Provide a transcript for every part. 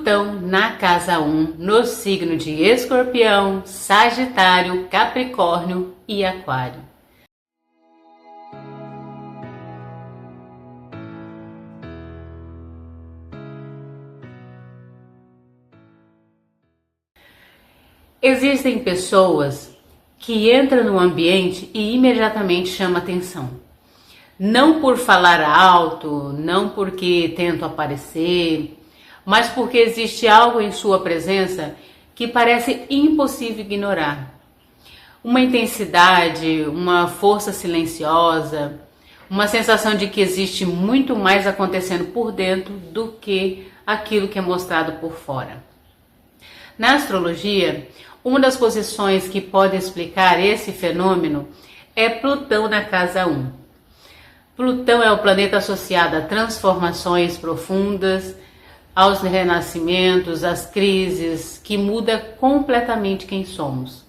Plutão na casa 1, no signo de Escorpião, Sagitário, Capricórnio e Aquário. Existem pessoas que entram no ambiente e imediatamente chamam atenção. Não por falar alto, não porque tentam aparecer, mas porque existe algo em sua presença que parece impossível ignorar. Uma intensidade, uma força silenciosa, uma sensação de que existe muito mais acontecendo por dentro do que aquilo que é mostrado por fora. Na astrologia, uma das posições que pode explicar esse fenômeno é Plutão na casa 1. Plutão é o planeta associado a transformações profundas, aos renascimentos, às crises, que muda completamente quem somos.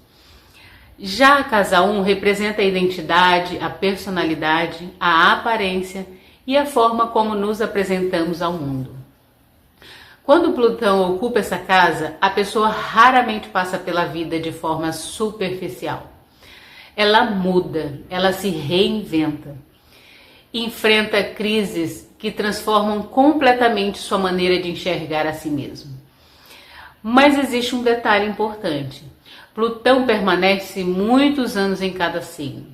Já a casa 1 representa a identidade, a personalidade, a aparência e a forma como nos apresentamos ao mundo. Quando Plutão ocupa essa casa, a pessoa raramente passa pela vida de forma superficial. Ela muda, ela se reinventa, enfrenta crises que transformam completamente sua maneira de enxergar a si mesmo. Mas existe um detalhe importante. Plutão permanece muitos anos em cada signo.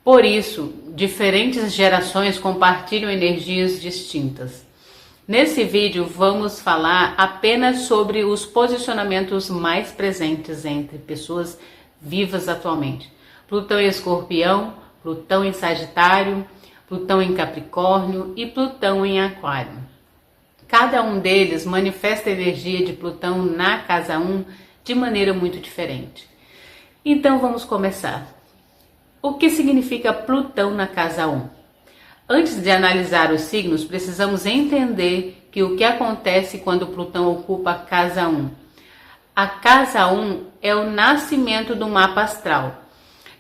Por isso, diferentes gerações compartilham energias distintas. Nesse vídeo vamos falar apenas sobre os posicionamentos mais presentes entre pessoas vivas atualmente. Plutão em Escorpião, Plutão em Sagitário, Plutão em Capricórnio e Plutão em Aquário. Cada um deles manifesta a energia de Plutão na casa 1 de maneira muito diferente. Então vamos começar. O que significa Plutão na casa 1? Antes de analisar os signos, precisamos entender que o que acontece quando Plutão ocupa a casa 1. A casa 1 é o nascimento do mapa astral.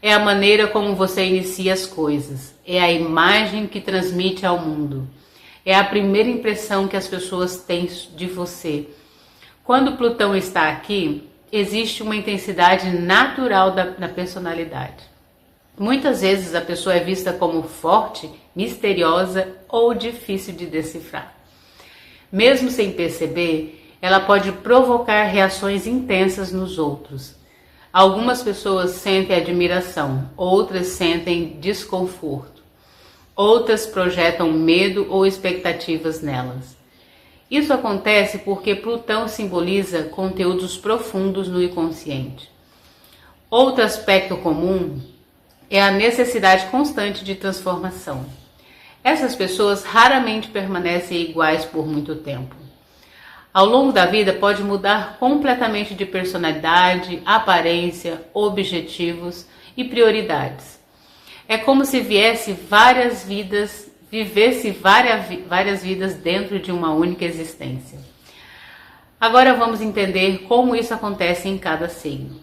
É a maneira como você inicia as coisas. É a imagem que transmite ao mundo. É a primeira impressão que as pessoas têm de você. Quando Plutão está aqui, existe uma intensidade natural da personalidade. Muitas vezes a pessoa é vista como forte, misteriosa ou difícil de decifrar. Mesmo sem perceber, ela pode provocar reações intensas nos outros. Algumas pessoas sentem admiração, outras sentem desconforto. Outras projetam medo ou expectativas nelas. Isso acontece porque Plutão simboliza conteúdos profundos no inconsciente. Outro aspecto comum é a necessidade constante de transformação. Essas pessoas raramente permanecem iguais por muito tempo. Ao longo da vida pode mudar completamente de personalidade, aparência, objetivos e prioridades. É como se vivesse várias vidas dentro de uma única existência. Agora vamos entender como isso acontece em cada signo.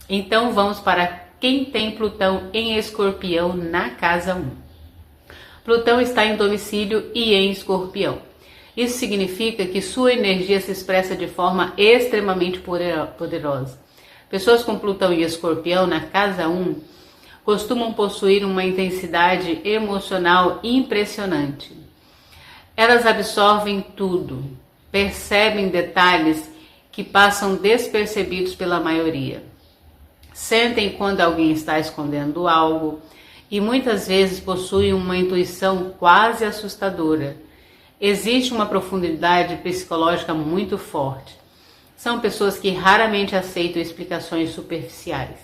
Então vamos para quem tem Plutão em Escorpião na casa 1. Plutão está em domicílio e em Escorpião. Isso significa que sua energia se expressa de forma extremamente poderosa. Pessoas com Plutão em Escorpião na casa 1 costumam possuir uma intensidade emocional impressionante. Elas absorvem tudo, percebem detalhes que passam despercebidos pela maioria. Sentem quando alguém está escondendo algo e muitas vezes possuem uma intuição quase assustadora. Existe uma profundidade psicológica muito forte. São pessoas que raramente aceitam explicações superficiais.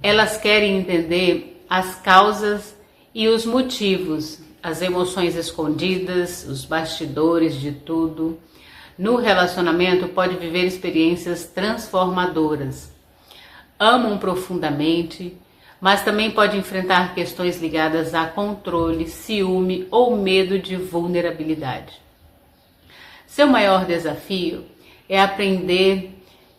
Elas querem entender as causas e os motivos, as emoções escondidas, os bastidores de tudo. No relacionamento pode viver experiências transformadoras. Amam profundamente, mas também pode enfrentar questões ligadas a controle, ciúme ou medo de vulnerabilidade. Seu maior desafio é aprender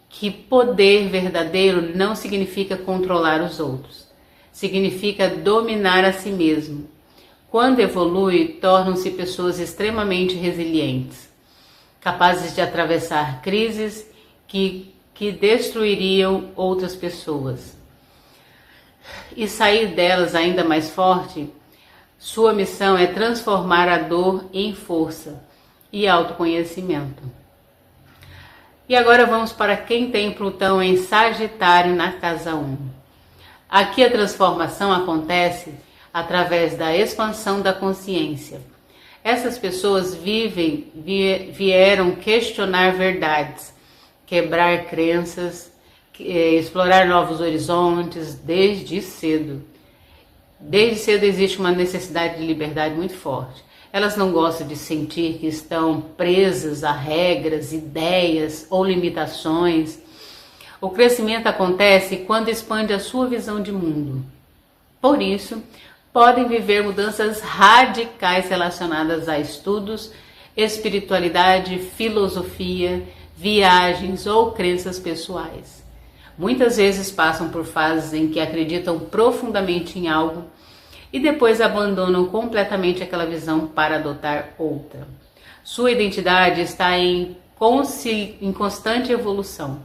que poder verdadeiro não significa controlar os outros, significa dominar a si mesmo. Quando evolui, tornam-se pessoas extremamente resilientes. capazes de atravessar crises que destruiriam outras pessoas e sair delas ainda mais forte. Sua missão é transformar a dor em força e autoconhecimento. E agora vamos para quem tem Plutão em Sagitário na casa 1. Aqui a transformação acontece através da expansão da consciência. Essas pessoas vieram questionar verdades, quebrar crenças, explorar novos horizontes desde cedo. Desde cedo existe uma necessidade de liberdade muito forte. Elas não gostam de sentir que estão presas a regras, ideias ou limitações. O crescimento acontece quando expande a sua visão de mundo. Por isso, podem viver mudanças radicais relacionadas a estudos, espiritualidade, filosofia, viagens ou crenças pessoais. Muitas vezes passam por fases em que acreditam profundamente em algo e depois abandonam completamente aquela visão para adotar outra. Sua identidade está em constante evolução.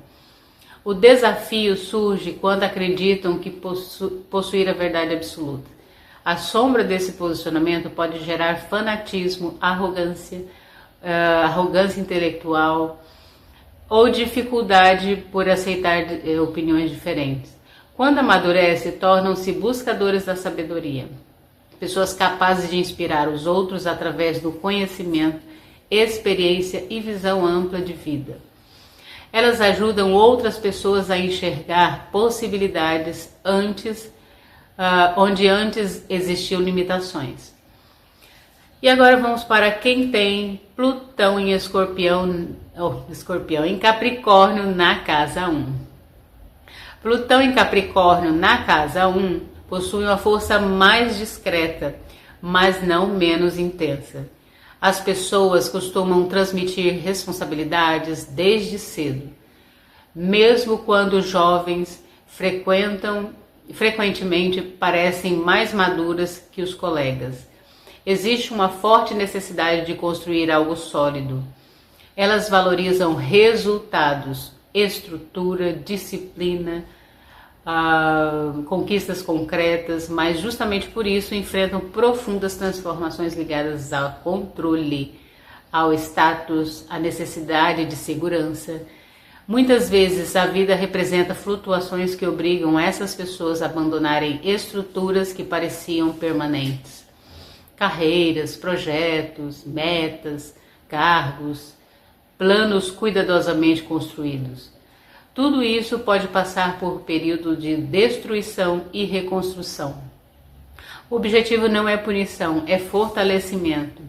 O desafio surge quando acreditam que possuir a verdade absoluta. A sombra desse posicionamento pode gerar fanatismo, arrogância intelectual ou dificuldade por aceitar opiniões diferentes. Quando amadurece, tornam-se buscadores da sabedoria, pessoas capazes de inspirar os outros através do conhecimento, experiência e visão ampla de vida. Elas ajudam outras pessoas a enxergar possibilidades onde antes existiam limitações. E agora vamos para quem tem Plutão em em Capricórnio na casa 1. Plutão em Capricórnio na casa 1 possui uma força mais discreta, mas não menos intensa. As pessoas costumam transmitir responsabilidades desde cedo, mesmo quando jovens frequentemente parecem mais maduras que os colegas. Existe uma forte necessidade de construir algo sólido. Elas valorizam resultados, estrutura, disciplina, conquistas concretas, mas justamente por isso enfrentam profundas transformações ligadas ao controle, ao status, à necessidade de segurança. Muitas vezes a vida representa flutuações que obrigam essas pessoas a abandonarem estruturas que pareciam permanentes. Carreiras, projetos, metas, cargos, planos cuidadosamente construídos. Tudo isso pode passar por período de destruição e reconstrução. O objetivo não é punição, é fortalecimento.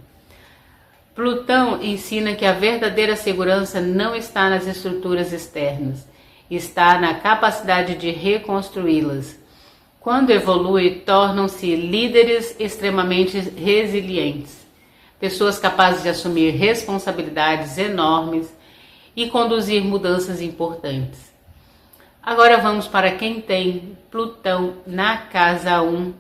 Plutão ensina que a verdadeira segurança não está nas estruturas externas, está na capacidade de reconstruí-las. Quando evolui, tornam-se líderes extremamente resilientes, pessoas capazes de assumir responsabilidades enormes e conduzir mudanças importantes. Agora vamos para quem tem Plutão na casa 1.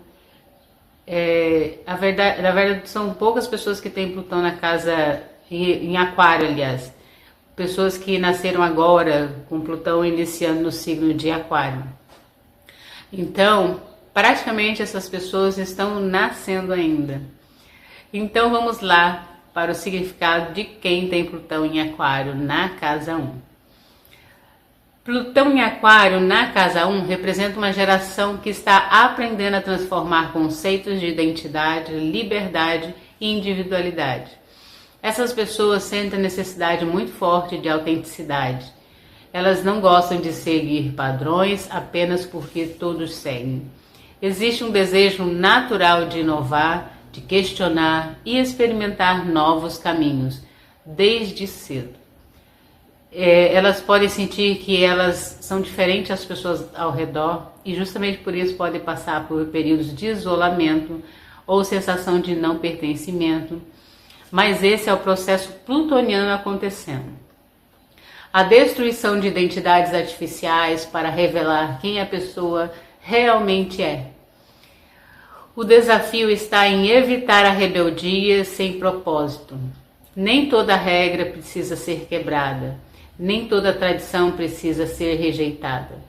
Na verdade, são poucas pessoas que têm Plutão na casa, em Aquário, aliás. Pessoas que nasceram agora, com Plutão iniciando no signo de Aquário. Então, praticamente essas pessoas estão nascendo ainda. Então vamos lá para o significado de quem tem Plutão em Aquário na casa 1. Plutão em Aquário na casa 1 representa uma geração que está aprendendo a transformar conceitos de identidade, liberdade e individualidade. Essas pessoas sentem necessidade muito forte de autenticidade. Elas não gostam de seguir padrões apenas porque todos seguem. Existe um desejo natural de inovar, de questionar e experimentar novos caminhos, desde cedo. Elas podem sentir que elas são diferentes das pessoas ao redor e justamente por isso podem passar por períodos de isolamento ou sensação de não pertencimento. Mas esse é o processo plutoniano acontecendo. A destruição de identidades artificiais para revelar quem a pessoa realmente é. O desafio está em evitar a rebeldia sem propósito. Nem toda regra precisa ser quebrada, nem toda tradição precisa ser rejeitada.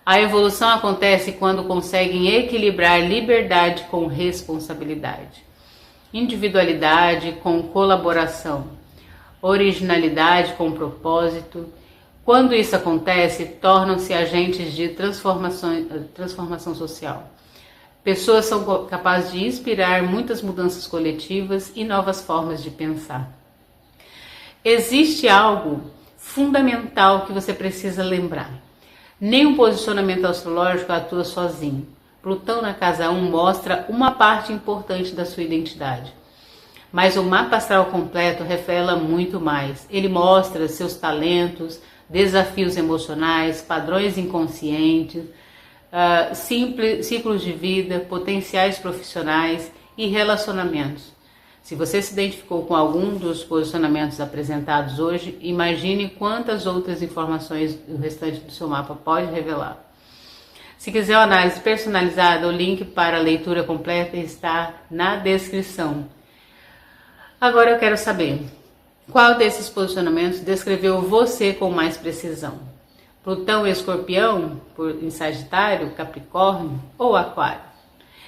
A evolução acontece quando conseguem equilibrar liberdade com responsabilidade, individualidade com colaboração, originalidade com propósito. Quando isso acontece, tornam-se agentes de transformação social. Pessoas são capazes de inspirar muitas mudanças coletivas e novas formas de pensar. Existe algo fundamental que você precisa lembrar. Nenhum posicionamento astrológico atua sozinho. Plutão na casa 1 mostra uma parte importante da sua identidade. Mas o mapa astral completo revela muito mais. Ele mostra seus talentos, desafios emocionais, padrões inconscientes, ciclos de vida, potenciais profissionais e relacionamentos. Se você se identificou com algum dos posicionamentos apresentados hoje, imagine quantas outras informações o restante do seu mapa pode revelar. Se quiser uma análise personalizada, o link para a leitura completa está na descrição. Agora eu quero saber, qual desses posicionamentos descreveu você com mais precisão? Plutão em Escorpião, em Sagitário, Capricórnio ou Aquário?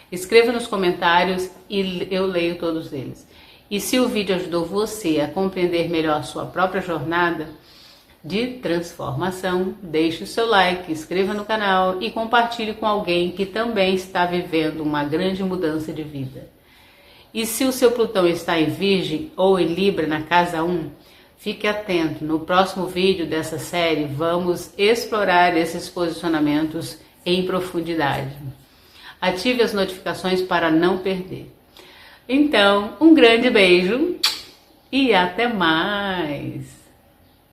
Escreva nos comentários e eu leio todos eles. E se o vídeo ajudou você a compreender melhor a sua própria jornada de transformação, deixe o seu like, inscreva no canal e compartilhe com alguém que também está vivendo uma grande mudança de vida. E se o seu Plutão está em Virgem ou em Libra na casa 1, fique atento, no próximo vídeo dessa série vamos explorar esses posicionamentos em profundidade. Ative as notificações para não perder. Então, um grande beijo e até mais!